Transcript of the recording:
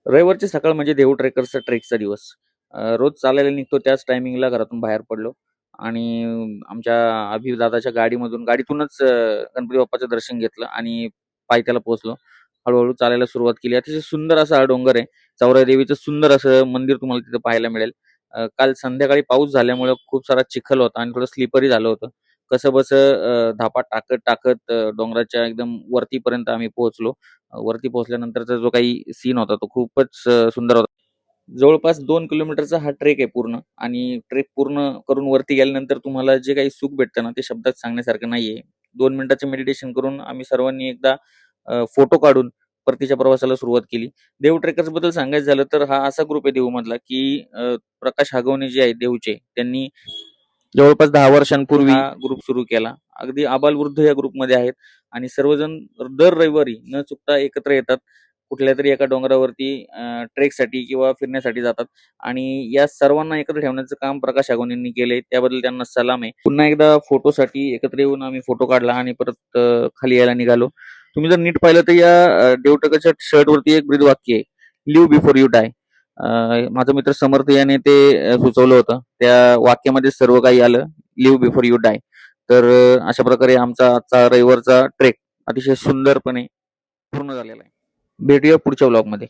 रविवारची सकाळ म्हणजे देहू ट्रेकर्सचा ट्रेकचा दिवस. रोज चालायला निघतो त्याच टायमिंगला घरातून बाहेर पडलो आणि आमच्या अभिदादाच्या गाडीतूनच गणपती बाप्पाचं दर्शन घेतलं आणि पायथ्याला पोहोचलो. हळू चालायला सुरुवात केली. अतिशय सुंदर असा हा डोंगर आहे. चौरा देवीचं सुंदर असं मंदिर तुम्हाला तिथं पाहायला मिळेल. काल संध्याकाळी पाऊस झाल्यामुळं खूप सारा चिखल होता आणि थोडं स्लिपरी झालं होतं. कसंबसं धापा टाकत डोंगराच्या एकदम वरतीपर्यंत आम्ही पोहोचलो. वरती पोहोचल्यानंतरचा जो काही सीन होता तो खूपच सुंदर होता. जवळपास 2 किलोमीटरचा हा ट्रेक आहे पूर्ण आणि ट्रेक पूर्ण करून वरती गेल्यानंतर तुम्हाला जे काही सुख भेटतं ना, ते शब्दात सांगण्यासारखं नाहीये. 2 मिनिटाचं मेडिटेशन करून आम्ही सर्वांनी एकदा फोटो काढून परतीच्या प्रवासाला सुरुवात केली. देव ट्रेकर्सबद्दल सांगायचं झालं तर हा असा ग्रुप आहे देहूमधला, की प्रकाश हागवणे जे आहेत देहूचे, त्यांनी जवळपास 10 वर्षांपूर्वी हा ग्रुप सुरू केला. अगदी आबालवृद्ध या ग्रुपमध्ये आहेत आणि सर्वजण दर रविवारी न चुकता एकत्र येतात. कुठल्यातरी एका डोंगरावरती ट्रेकसाठी किंवा फिरण्यासाठी जातात आणि या सर्वांना एकत्र ठेवण्याचं काम प्रकाश आगवणेंनी केलंय. त्याबद्दल त्यांना सलाम आहे. पुन्हा एकदा फोटोसाठी एकत्र येऊन आम्ही फोटो काढला आणि परत खाली यायला निघालो. तुम्ही जर नीट पाहिलं तर या देवटकाच्या शर्टवरती एक ब्रीदवाक्य आहे, लिव्ह बिफोर यू डाय. माझा मित्र समर्थ याने ते सुचवलं होतं. त्या वाक्यामध्ये सर्व काही आलं, लिव्ह बिफोर यू डाय. तर अशा प्रकारे आमचा आजचा रविवारचा ट्रेक अतिशय सुंदरपणे पूर्ण झालेला आहे. भेटूया पुढच्या व्लॉगमध्ये.